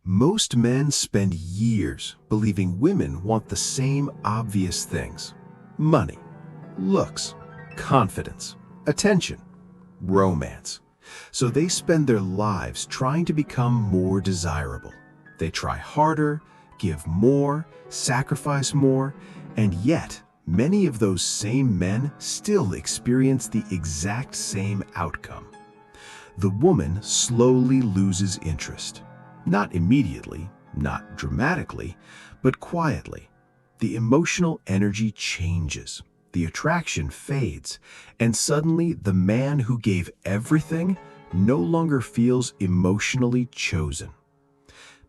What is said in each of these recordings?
Most men spend years believing women want the same obvious things: money, looks, confidence, attention, romance. So they spend their lives trying to become more desirable. They try harder, give more, sacrifice more, and yet many of those same men still experience the exact same outcome. The woman slowly loses interest. Not immediately, not dramatically, but quietly. The emotional energy changes, the attraction fades, and suddenly the man who gave everything no longer feels emotionally chosen.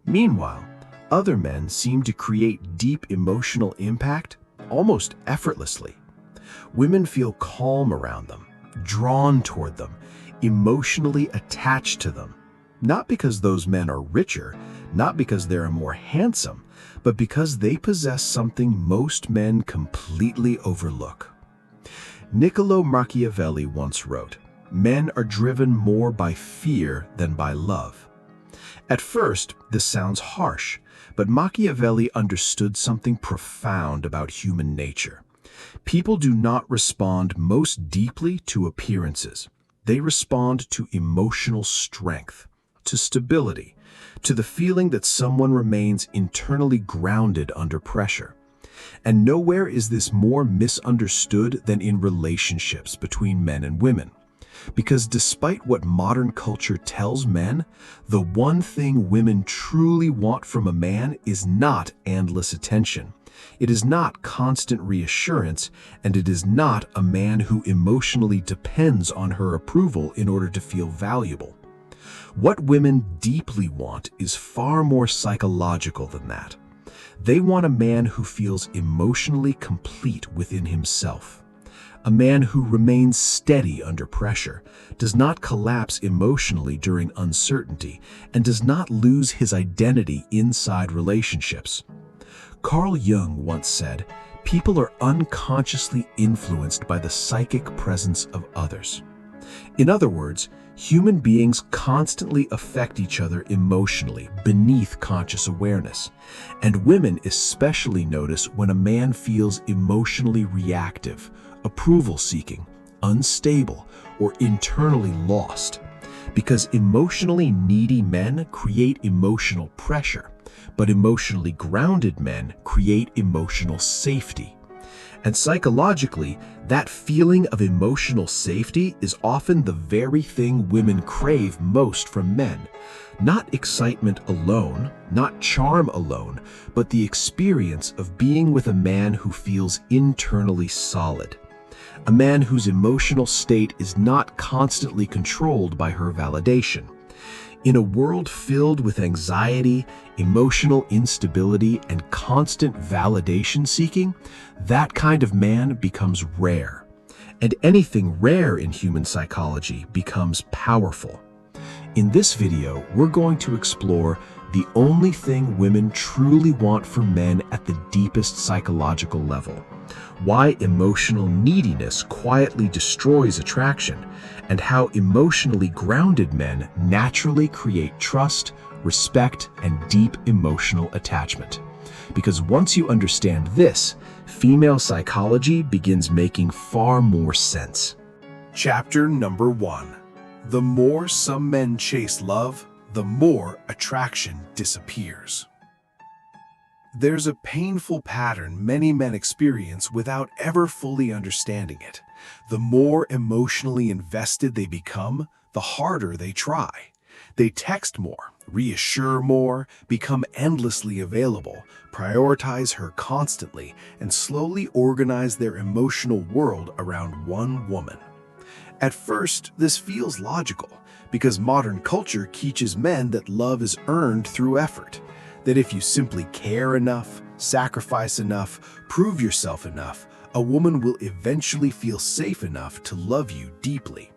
Meanwhile, other men seem to create deep emotional impact almost effortlessly. Women feel calm around them, drawn toward them, emotionally attached to them. Not because those men are richer, not because they're more handsome, but because they possess something most men completely overlook. Niccolo Machiavelli once wrote, "Men are driven more by fear than by love." At first, this sounds harsh, but Machiavelli understood something profound about human nature. People do not respond most deeply to appearances. They respond to emotional strength, to stability, to the feeling that someone remains internally grounded under pressure. And nowhere is this more misunderstood than in relationships between men and women. Because despite what modern culture tells men, the one thing women truly want from a man is not endless attention. It is not constant reassurance, and it is not a man who emotionally depends on her approval in order to feel valuable. What women deeply want is far more psychological than that. They want a man who feels emotionally complete within himself. A man who remains steady under pressure, does not collapse emotionally during uncertainty, and does not lose his identity inside relationships. Carl Jung once said, "People are unconsciously influenced by the psychic presence of others." In other words, human beings constantly affect each other emotionally beneath conscious awareness, and women especially notice when a man feels emotionally reactive, approval-seeking, unstable, or internally lost. Because emotionally needy men create emotional pressure, but emotionally grounded men create emotional safety. And psychologically, that feeling of emotional safety is often the very thing women crave most from men. Not excitement alone, not charm alone, but the experience of being with a man who feels internally solid. A man whose emotional state is not constantly controlled by her validation. In a world filled with anxiety, emotional instability, and constant validation seeking, that kind of man becomes rare. And anything rare in human psychology becomes powerful. In this video, we're going to explore the only thing women truly want from men at the deepest psychological level, why emotional neediness quietly destroys attraction, and how emotionally grounded men naturally create trust, respect, and deep emotional attachment. Because once you understand this, female psychology begins making far more sense. Chapter number 1. The more some men chase love, the more attraction disappears. There's a painful pattern many men experience without ever fully understanding it. The more emotionally invested they become, the harder they try. They text more, reassure more, become endlessly available, prioritize her constantly, and slowly organize their emotional world around one woman. At first, this feels logical, because modern culture teaches men that love is earned through effort. That if you simply care enough, sacrifice enough, prove yourself enough, a woman will eventually feel safe enough to love you deeply.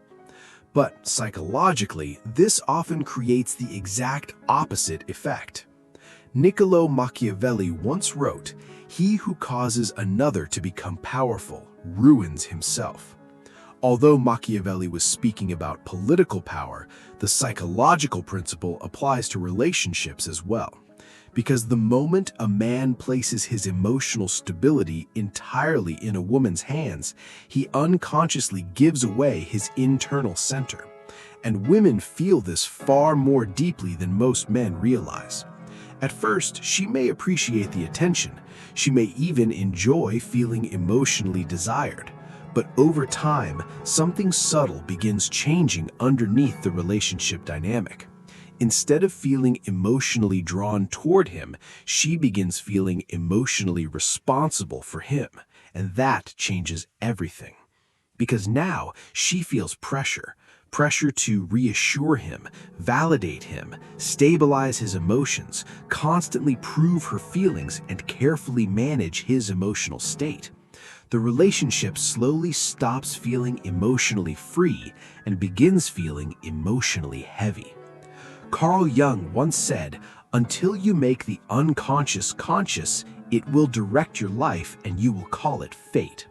But psychologically, this often creates the exact opposite effect. Niccolo Machiavelli once wrote, "He who causes another to become powerful ruins himself." Although Machiavelli was speaking about political power, the psychological principle applies to relationships as well. Because the moment a man places his emotional stability entirely in a woman's hands, he unconsciously gives away his internal center. And women feel this far more deeply than most men realize. At first, she may appreciate the attention. She may even enjoy feeling emotionally desired. But over time, something subtle begins changing underneath the relationship dynamic. Instead of feeling emotionally drawn toward him, she begins feeling emotionally responsible for him, and that changes everything. Because now she feels pressure to reassure him, validate him, stabilize his emotions, constantly prove her feelings, and carefully manage his emotional state. The relationship slowly stops feeling emotionally free and begins feeling emotionally heavy. Carl Jung once said, "Until you make the unconscious conscious, it will direct your life and you will call it fate."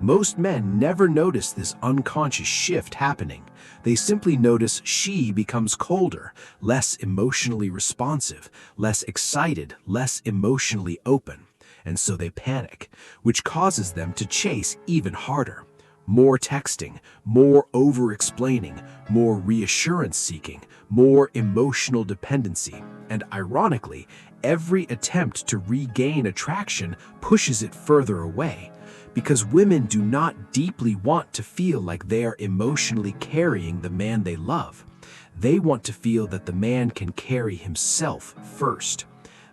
Most men never notice this unconscious shift happening. They simply notice she becomes colder, less emotionally responsive, less excited, less emotionally open. And so they panic, which causes them to chase even harder. More texting, more over-explaining, more reassurance-seeking, more emotional dependency, and ironically, every attempt to regain attraction pushes it further away, because women do not deeply want to feel like they are emotionally carrying the man they love. They want to feel that the man can carry himself first.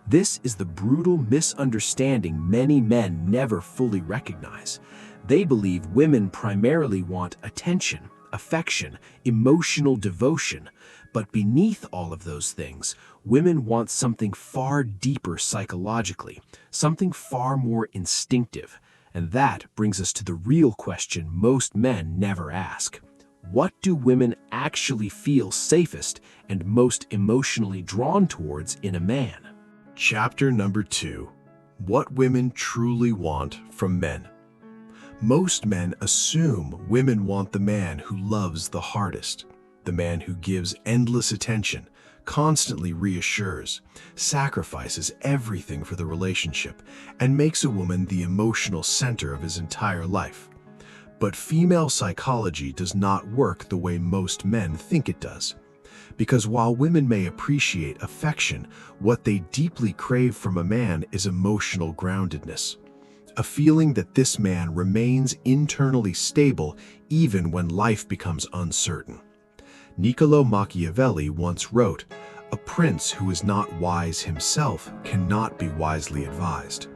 This is the brutal misunderstanding many men never fully recognize. They believe women primarily want attention, affection, emotional devotion, but beneath all of those things, women want something far deeper psychologically, something far more instinctive. And that brings us to the real question most men never ask. What do women actually feel safest and most emotionally drawn towards in a man? Chapter number 2. What women truly want from men. Most men assume women want the man who loves the hardest, the man who gives endless attention, constantly reassures, sacrifices everything for the relationship, and makes a woman the emotional center of his entire life. But female psychology does not work the way most men think it does. Because while women may appreciate affection, what they deeply crave from a man is emotional groundedness. A feeling that this man remains internally stable even when life becomes uncertain. Niccolo Machiavelli once wrote, "A prince who is not wise himself cannot be wisely advised."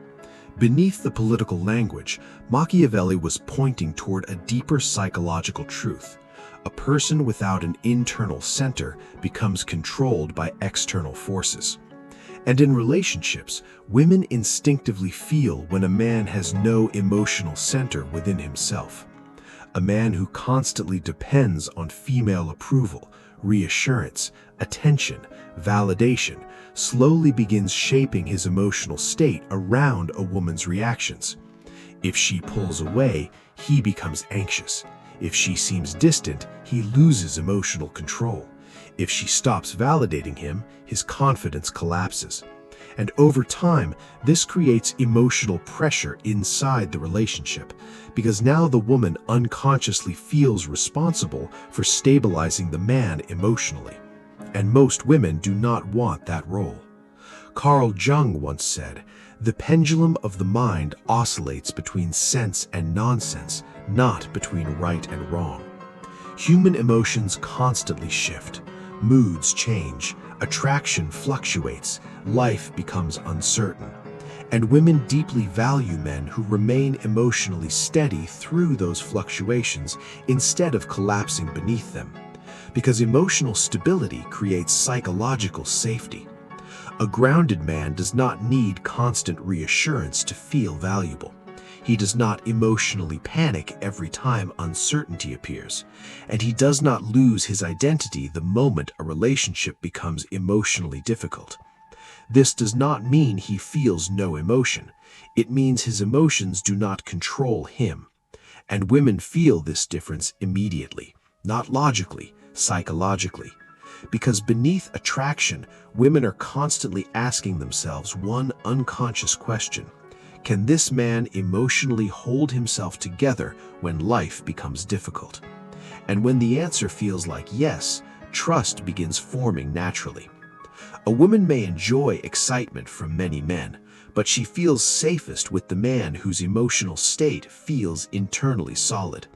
Beneath the political language, Machiavelli was pointing toward a deeper psychological truth. A person without an internal center becomes controlled by external forces. And in relationships, women instinctively feel when a man has no emotional center within himself. A man who constantly depends on female approval, reassurance, attention, validation, slowly begins shaping his emotional state around a woman's reactions. If she pulls away, he becomes anxious. If she seems distant, he loses emotional control. If she stops validating him, his confidence collapses. And over time, this creates emotional pressure inside the relationship, because now the woman unconsciously feels responsible for stabilizing the man emotionally. And most women do not want that role. Carl Jung once said, "The pendulum of the mind oscillates between sense and nonsense, not between right and wrong." Human emotions constantly shift. Moods change, attraction fluctuates, life becomes uncertain. And women deeply value men who remain emotionally steady through those fluctuations instead of collapsing beneath them. Because emotional stability creates psychological safety. A grounded man does not need constant reassurance to feel valuable. He does not emotionally panic every time uncertainty appears, and he does not lose his identity the moment a relationship becomes emotionally difficult. This does not mean he feels no emotion. It means his emotions do not control him. And women feel this difference immediately, not logically, psychologically. Because beneath attraction, women are constantly asking themselves one unconscious question: can this man emotionally hold himself together when life becomes difficult? And when the answer feels like yes, trust begins forming naturally. A woman may enjoy excitement from many men, but she feels safest with the man whose emotional state feels internally solid.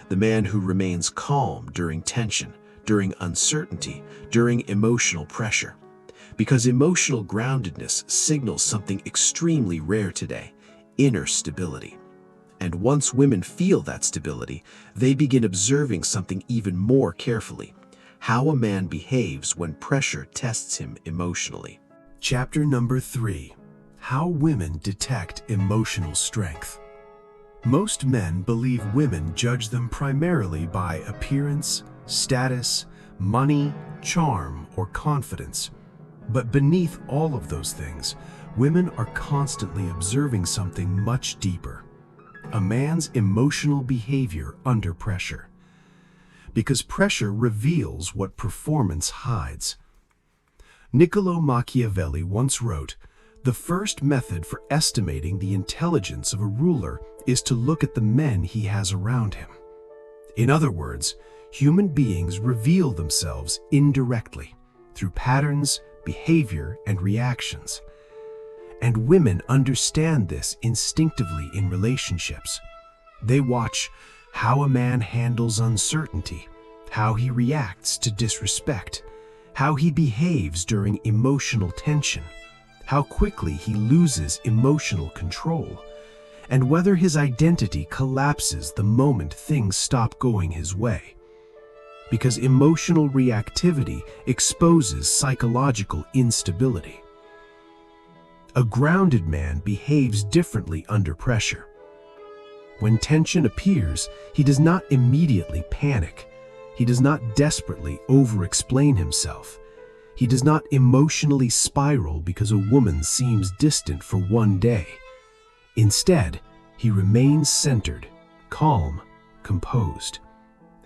The man who remains calm during tension, during uncertainty, during emotional pressure. Because emotional groundedness signals something extremely rare today: inner stability. And once women feel that stability, they begin observing something even more carefully: how a man behaves when pressure tests him emotionally. Chapter number 3. How women detect emotional strength. Most men believe women judge them primarily by appearance, status, money, charm, or confidence. But beneath all of those things, women are constantly observing something much deeper: a man's emotional behavior under pressure. Because pressure reveals what performance hides. Niccolo Machiavelli once wrote, "The first method for estimating the intelligence of a ruler is to look at the men he has around him." In other words, human beings reveal themselves indirectly through patterns, behavior, and reactions. And women understand this instinctively in relationships. They watch how a man handles uncertainty, how he reacts to disrespect, how he behaves during emotional tension, how quickly he loses emotional control, and whether his identity collapses the moment things stop going his way. Because emotional reactivity exposes psychological instability. A grounded man behaves differently under pressure. When tension appears, he does not immediately panic. He does not desperately over-explain himself. He does not emotionally spiral because a woman seems distant for one day. Instead, he remains centered, calm, composed.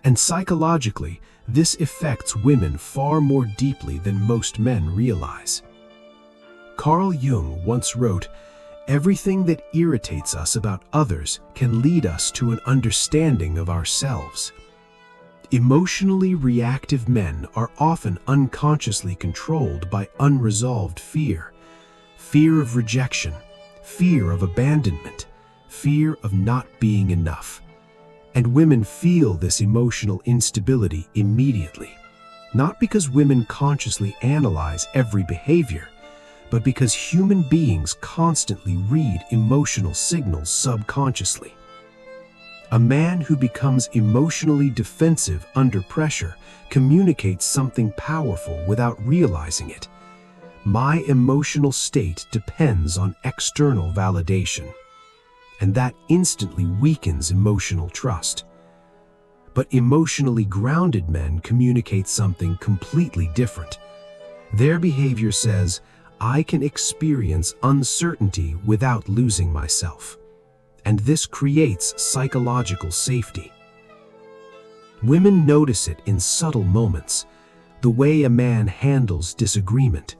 And psychologically, this affects women far more deeply than most men realize. Carl Jung once wrote, "Everything that irritates us about others can lead us to an understanding of ourselves." Emotionally reactive men are often unconsciously controlled by unresolved fear. Fear of rejection, fear of abandonment, fear of not being enough. And women feel this emotional instability immediately, not because women consciously analyze every behavior, but because human beings constantly read emotional signals subconsciously. A man who becomes emotionally defensive under pressure communicates something powerful without realizing it. My emotional state depends on external validation, and that instantly weakens emotional trust. But emotionally grounded men communicate something completely different. Their behavior says, "I can experience uncertainty without losing myself." And this creates psychological safety. Women notice it in subtle moments: the way a man handles disagreement,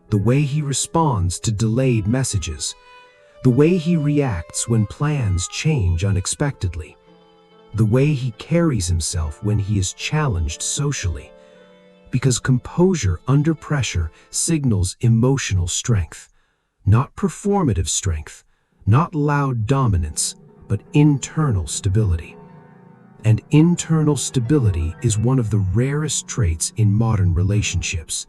the way he responds to delayed messages, the way he reacts when plans change unexpectedly, the way he carries himself when he is challenged socially. Because composure under pressure signals emotional strength, not performative strength, not loud dominance, but internal stability. And internal stability is one of the rarest traits in modern relationships.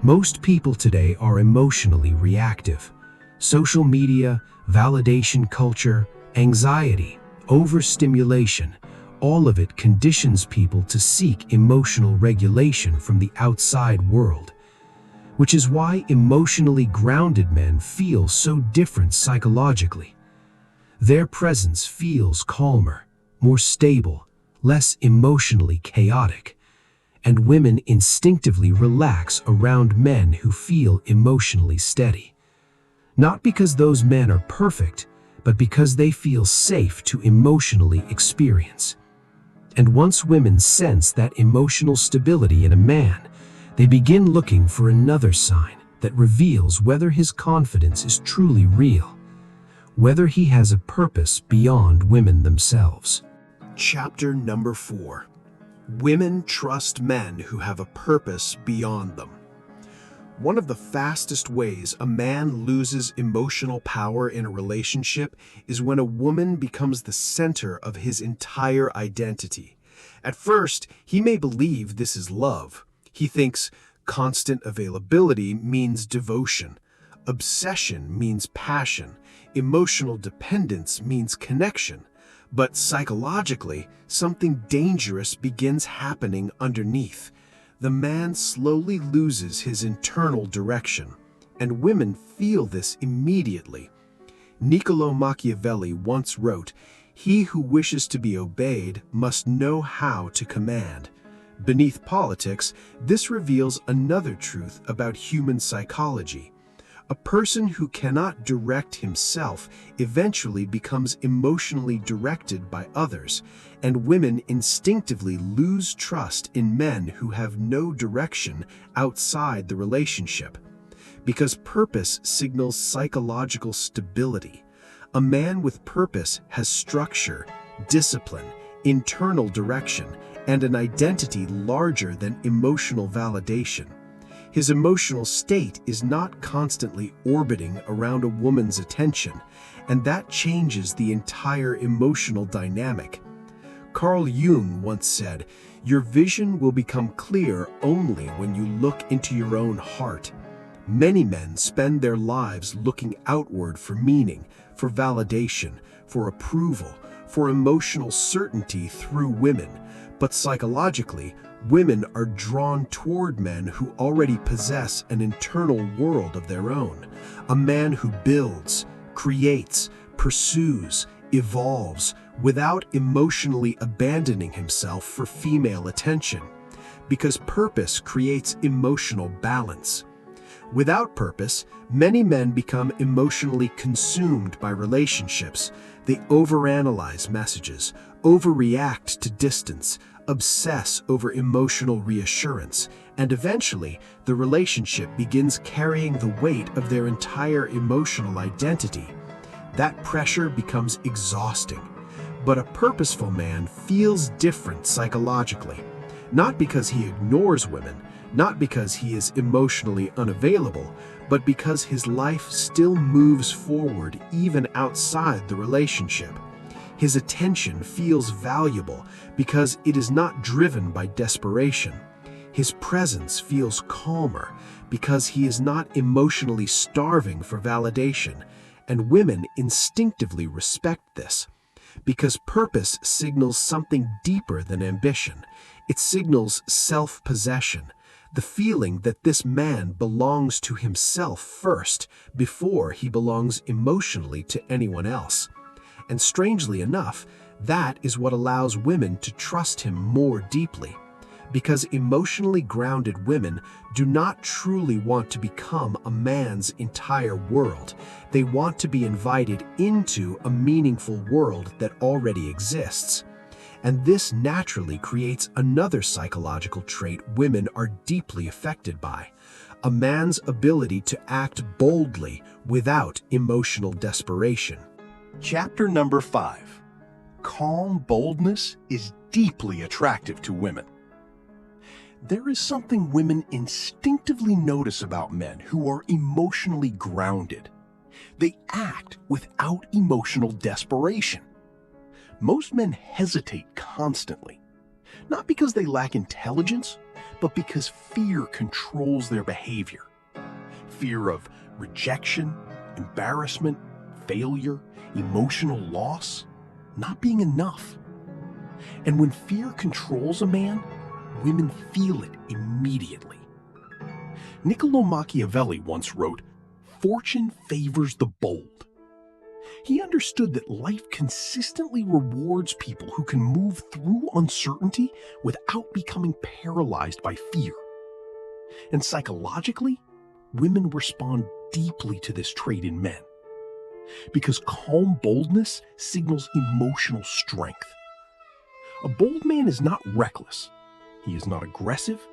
Most people today are emotionally reactive. Social media, validation culture, anxiety, overstimulation, all of it conditions people to seek emotional regulation from the outside world. Which is why emotionally grounded men feel so different psychologically. Their presence feels calmer, more stable, less emotionally chaotic, and women instinctively relax around men who feel emotionally steady. Not because those men are perfect, but because they feel safe to emotionally experience. And once women sense that emotional stability in a man, they begin looking for another sign that reveals whether his confidence is truly real, whether he has a purpose beyond women themselves. Chapter number 4. Women trust men who have a purpose beyond them. One of the fastest ways a man loses emotional power in a relationship is when a woman becomes the center of his entire identity. At first, he may believe this is love. He thinks constant availability means devotion, obsession means passion, emotional dependence means connection. But psychologically, something dangerous begins happening underneath. The man slowly loses his internal direction, and women feel this immediately. Niccolo Machiavelli once wrote, "He who wishes to be obeyed must know how to command." Beneath politics, this reveals another truth about human psychology. A person who cannot direct himself eventually becomes emotionally directed by others, and women instinctively lose trust in men who have no direction outside the relationship. Because purpose signals psychological stability. A man with purpose has structure, discipline, internal direction, and an identity larger than emotional validation. His emotional state is not constantly orbiting around a woman's attention, and that changes the entire emotional dynamic. Carl Jung once said, "Your vision will become clear only when you look into your own heart." Many men spend their lives looking outward for meaning, for validation, for approval, for emotional certainty through women, but psychologically, women are drawn toward men who already possess an internal world of their own. A man who builds, creates, pursues, evolves, without emotionally abandoning himself for female attention. Because purpose creates emotional balance. Without purpose, many men become emotionally consumed by relationships. They overanalyze messages, overreact to distance, obsess over emotional reassurance, and eventually the relationship begins carrying the weight of their entire emotional identity. That pressure becomes exhausting. But a purposeful man feels different psychologically, not because he ignores women, not because he is emotionally unavailable, but because his life still moves forward even outside the relationship. His attention feels valuable because it is not driven by desperation. His presence feels calmer because he is not emotionally starving for validation, and women instinctively respect this. Because purpose signals something deeper than ambition. It signals self-possession, the feeling that this man belongs to himself first before he belongs emotionally to anyone else. And strangely enough, that is what allows women to trust him more deeply. Because emotionally grounded women do not truly want to become a man's entire world. They want to be invited into a meaningful world that already exists. And this naturally creates another psychological trait women are deeply affected by: a man's ability to act boldly without emotional desperation. Chapter number 5. Calm boldness is deeply attractive to women. There is something women instinctively notice about men who are emotionally grounded. They act without emotional desperation. Most men hesitate constantly, not because they lack intelligence, but because fear controls their behavior. Fear of rejection, embarrassment, failure, emotional loss, not being enough. And when fear controls a man, women feel it immediately. Niccolo Machiavelli once wrote, "Fortune favors the bold." He understood that life consistently rewards people who can move through uncertainty without becoming paralyzed by fear. And psychologically, women respond deeply to this trait in men. because calm boldness signals emotional strength. A bold man is not reckless, he is not aggressive,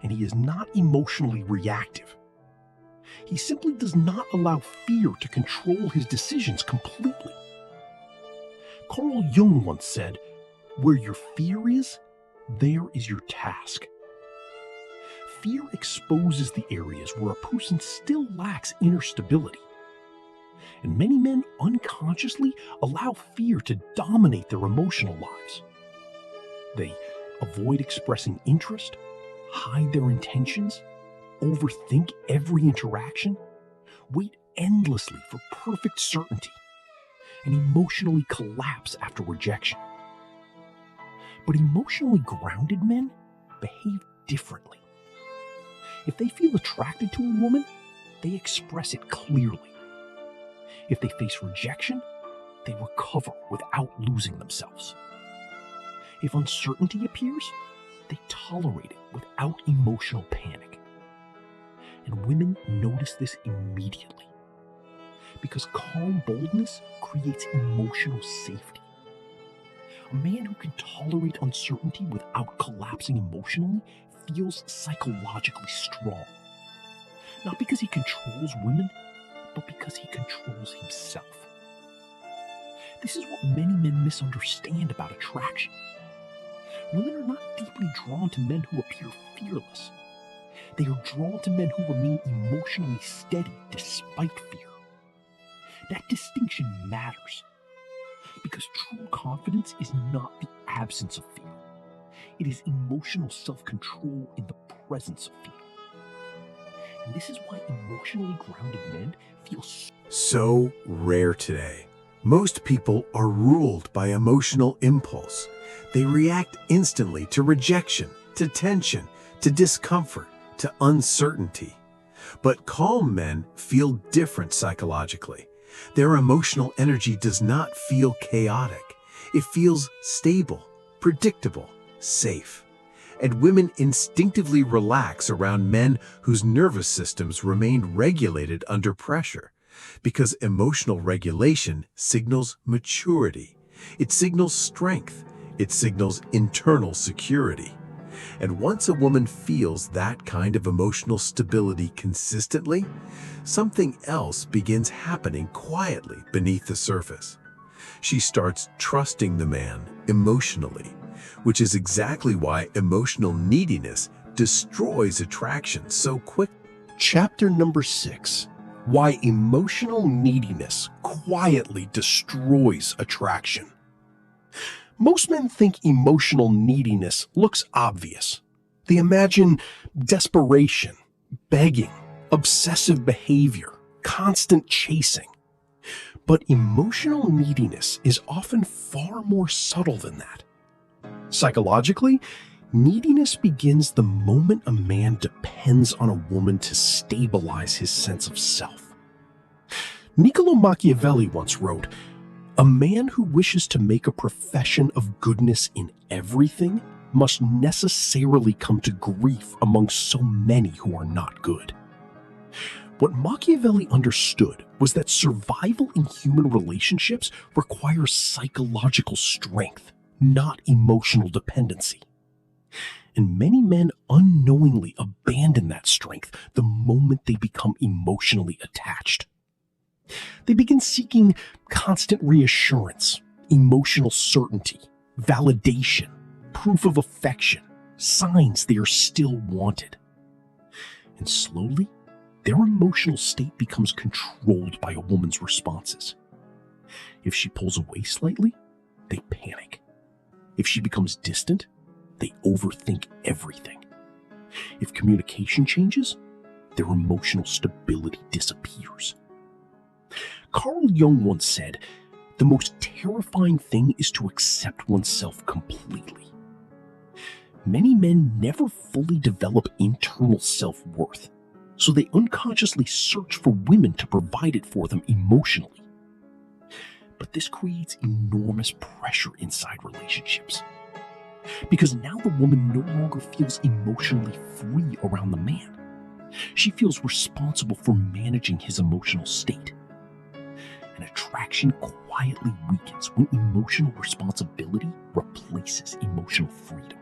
and he is not emotionally reactive. He simply does not allow fear to control his decisions completely. Carl Jung once said, "Where your fear is, there is your task." Fear exposes the areas where a person still lacks inner stability. And many men unconsciously allow fear to dominate their emotional lives. They avoid expressing interest, hide their intentions, overthink every interaction, wait endlessly for perfect certainty, and emotionally collapse after rejection. But emotionally grounded men behave differently. If they feel attracted to a woman, they express it clearly. If they face rejection, they recover without losing themselves. If uncertainty appears, they tolerate it without emotional panic. And women notice this immediately, because calm boldness creates emotional safety. A man who can tolerate uncertainty without collapsing emotionally feels psychologically strong. Not because he controls women, but because he controls himself. This is what many men misunderstand about attraction. Women are not deeply drawn to men who appear fearless. They are drawn to men who remain emotionally steady despite fear. That distinction matters, because true confidence is not the absence of fear. It is emotional self-control in the presence of fear. And this is why emotionally grounded men feel So rare today. Most people are ruled by emotional impulse. They react instantly to rejection, to tension, to discomfort, to uncertainty. But calm men feel different psychologically. Their emotional energy does not feel chaotic. It feels stable, predictable, safe. And women instinctively relax around men whose nervous systems remain regulated under pressure, because emotional regulation signals maturity. It signals strength. It signals internal security. And once a woman feels that kind of emotional stability consistently, something else begins happening quietly beneath the surface. She starts trusting the man emotionally, which is exactly why emotional neediness destroys attraction so quickly. Chapter number 6. Why emotional neediness quietly destroys attraction. Most men think emotional neediness looks obvious. They imagine desperation, begging, obsessive behavior, constant chasing. But emotional neediness is often far more subtle than that. Psychologically, neediness begins the moment a man depends on a woman to stabilize his sense of self. Niccolo Machiavelli once wrote, "A man who wishes to make a profession of goodness in everything must necessarily come to grief among so many who are not good." What Machiavelli understood was that survival in human relationships requires psychological strength, not emotional dependency. And many men unknowingly abandon that strength the moment they become emotionally attached. They begin seeking constant reassurance, emotional certainty, validation, proof of affection, signs they are still wanted. And slowly, their emotional state becomes controlled by a woman's responses. If she pulls away slightly, they panic. If she becomes distant, they overthink everything. If communication changes, their emotional stability disappears. Carl Jung once said, "The most terrifying thing is to accept oneself completely." Many men never fully develop internal self-worth, so they unconsciously search for women to provide it for them emotionally. But this creates enormous pressure inside relationships, because now the woman no longer feels emotionally free around the man. She feels responsible for managing his emotional state. and attraction quietly weakens when emotional responsibility replaces emotional freedom.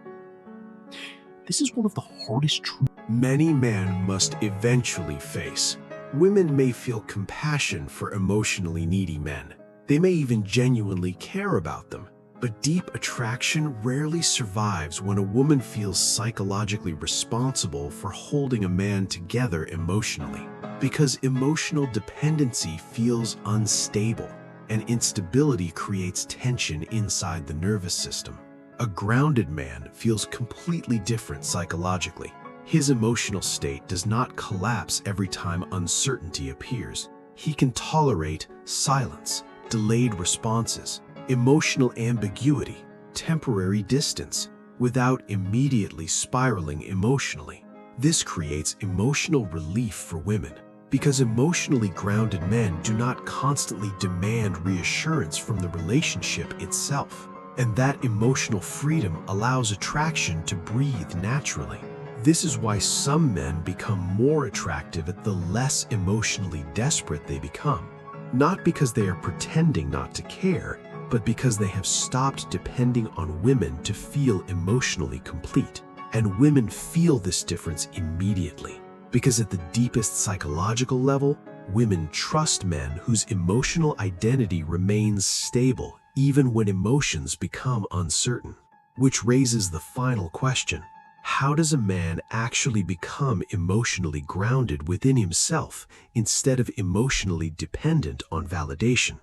This is one of the hardest truths many men must eventually face. Women may feel compassion for emotionally needy men. They may even genuinely care about them. But deep attraction rarely survives when a woman feels psychologically responsible for holding a man together emotionally. Because emotional dependency feels unstable, and instability creates tension inside the nervous system. A grounded man feels completely different psychologically. His emotional state does not collapse every time uncertainty appears. He can tolerate silence, delayed responses, emotional ambiguity, temporary distance, without immediately spiraling emotionally. This creates emotional relief for women, because emotionally grounded men do not constantly demand reassurance from the relationship itself, and that emotional freedom allows attraction to breathe naturally. This is why some men become more attractive at the less emotionally desperate they become, not because they are pretending not to care, but because they have stopped depending on women to feel emotionally complete. And women feel this difference immediately, because at the deepest psychological level, women trust men whose emotional identity remains stable even when emotions become uncertain. Which raises the final question: how does a man actually become emotionally grounded within himself instead of emotionally dependent on validation?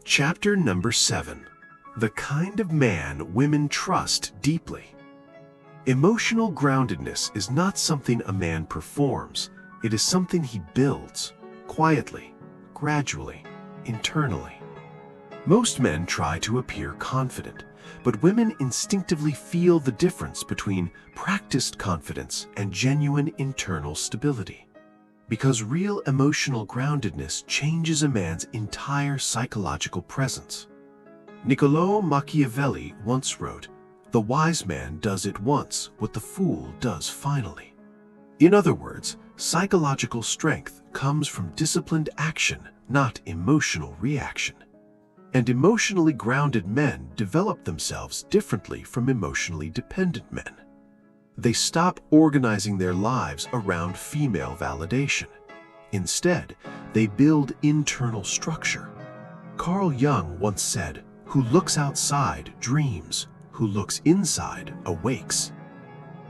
Chapter number 7. The kind of man women trust deeply. Emotional groundedness is not something a man performs. It is something he builds, quietly, gradually, internally. Most men try to appear confident, but women instinctively feel the difference between practiced confidence and genuine internal stability. Because real emotional groundedness changes a man's entire psychological presence. Niccolò Machiavelli once wrote, "The wise man does at once what the fool does finally." In other words, psychological strength comes from disciplined action, not emotional reaction. And emotionally grounded men develop themselves differently from emotionally dependent men. They stop organizing their lives around female validation. Instead, they build internal structure. Carl Jung once said, "Who looks outside dreams, who looks inside awakes."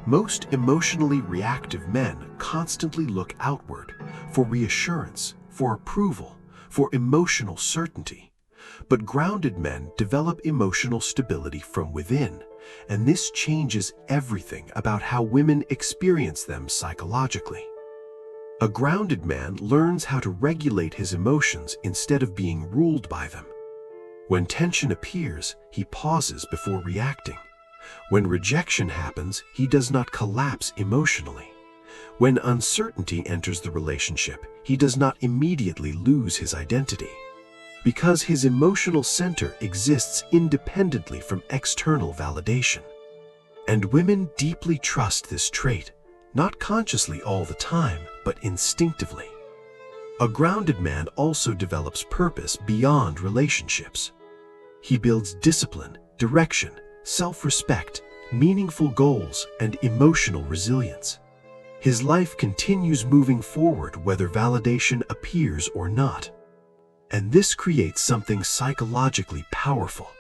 Most emotionally reactive men constantly look outward for reassurance, for approval, for emotional certainty. But grounded men develop emotional stability from within, and this changes everything about how women experience them psychologically. A grounded man learns how to regulate his emotions instead of being ruled by them. When tension appears, he pauses before reacting. When rejection happens, he does not collapse emotionally. When uncertainty enters the relationship, he does not immediately lose his identity. Because his emotional center exists independently from external validation. And women deeply trust this trait, not consciously all the time, but instinctively. A grounded man also develops purpose beyond relationships. He builds discipline, direction, self-respect, meaningful goals, and emotional resilience. His life continues moving forward whether validation appears or not. And this creates something psychologically powerful.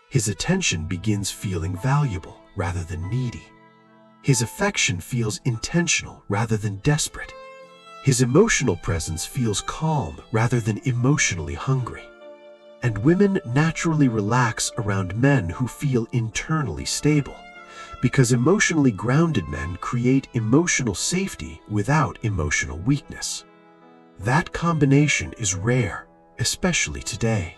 His attention begins feeling valuable rather than needy. His affection feels intentional rather than desperate. His emotional presence feels calm rather than emotionally hungry. And women naturally relax around men who feel internally stable, because emotionally grounded men create emotional safety without emotional weakness. That combination is rare, especially today.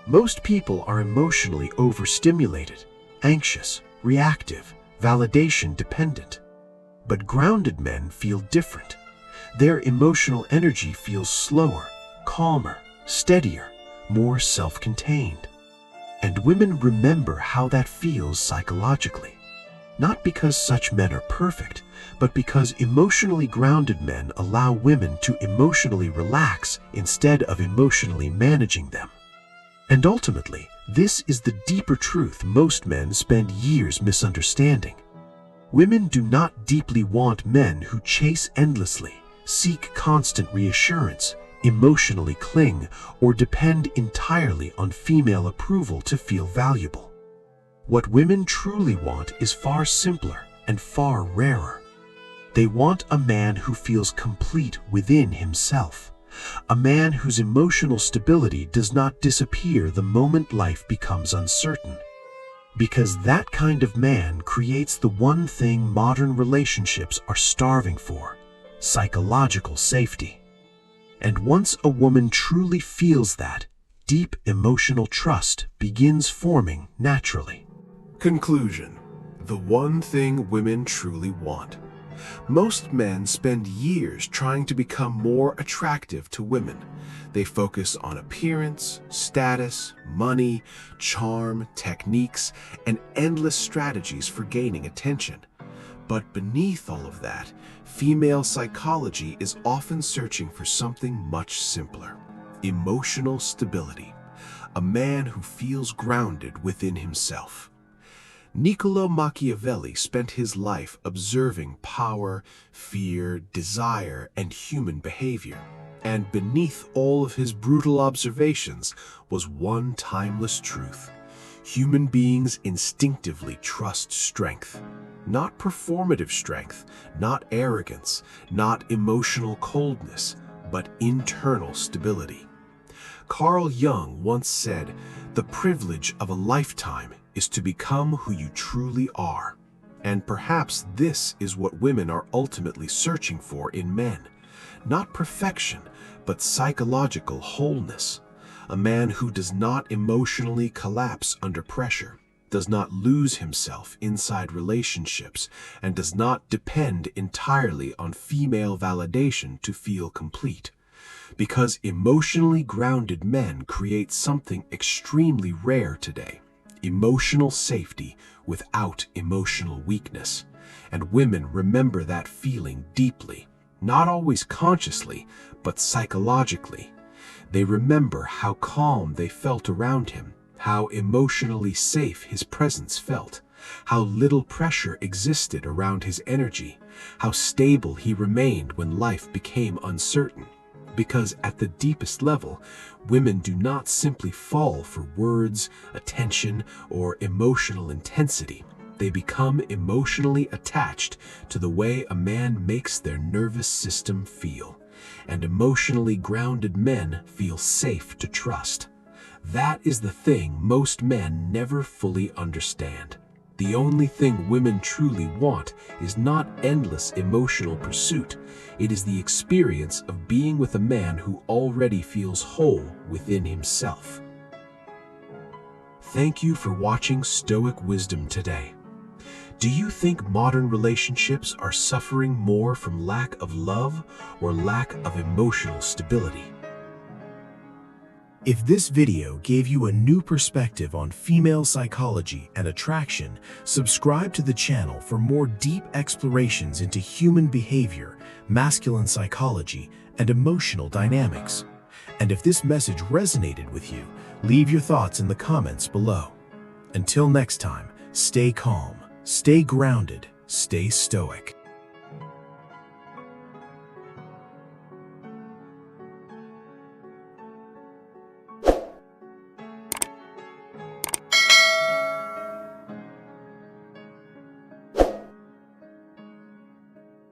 Most people are emotionally overstimulated, anxious, reactive, validation dependent. But grounded men feel different. Their emotional energy feels slower, calmer, steadier, more self-contained. And women remember how that feels psychologically. Not because such men are perfect, but because emotionally grounded men allow women to emotionally relax instead of emotionally managing them. And ultimately, this is the deeper truth most men spend years misunderstanding. Women do not deeply want men who chase endlessly, seek constant reassurance, emotionally cling, or depend entirely on female approval to feel valuable. What women truly want is far simpler and far rarer. They want a man who feels complete within himself, a man whose emotional stability does not disappear the moment life becomes uncertain. Because that kind of man creates the one thing modern relationships are starving for: psychological safety. And once a woman truly feels that, deep emotional trust begins forming naturally. Conclusion: the one thing women truly want. Most men spend years trying to become more attractive to women. They focus on appearance, status, money, charm, techniques, and endless strategies for gaining attention. But beneath all of that, female psychology is often searching for something much simpler: emotional stability. A man who feels grounded within himself. Niccolo Machiavelli spent his life observing power, fear, desire, and human behavior. And beneath all of his brutal observations was one timeless truth: human beings instinctively trust strength. Not performative strength, not arrogance, not emotional coldness, but internal stability. Carl Jung once said, "The privilege of a lifetime is to become who you truly are." And perhaps this is what women are ultimately searching for in men. Not perfection, but psychological wholeness. A man who does not emotionally collapse under pressure, does not lose himself inside relationships, and does not depend entirely on female validation to feel complete. Because emotionally grounded men create something extremely rare today: emotional safety without emotional weakness. And women remember that feeling deeply, not always consciously, but psychologically. They remember how calm they felt around him, how emotionally safe his presence felt, how little pressure existed around his energy, how stable he remained when life became uncertain. Because at the deepest level, women do not simply fall for words, attention, or emotional intensity. They become emotionally attached to the way a man makes their nervous system feel. And emotionally grounded men feel safe to trust. That is the thing most men never fully understand. The only thing women truly want is not endless emotional pursuit. It is the experience of being with a man who already feels whole within himself. Thank you for watching Stoic Wisdom today. Do you think modern relationships are suffering more from lack of love or lack of emotional stability? If this video gave you a new perspective on female psychology and attraction, subscribe to the channel for more deep explorations into human behavior, masculine psychology, and emotional dynamics. And if this message resonated with you, leave your thoughts in the comments below. Until next time, stay calm, stay grounded, stay stoic.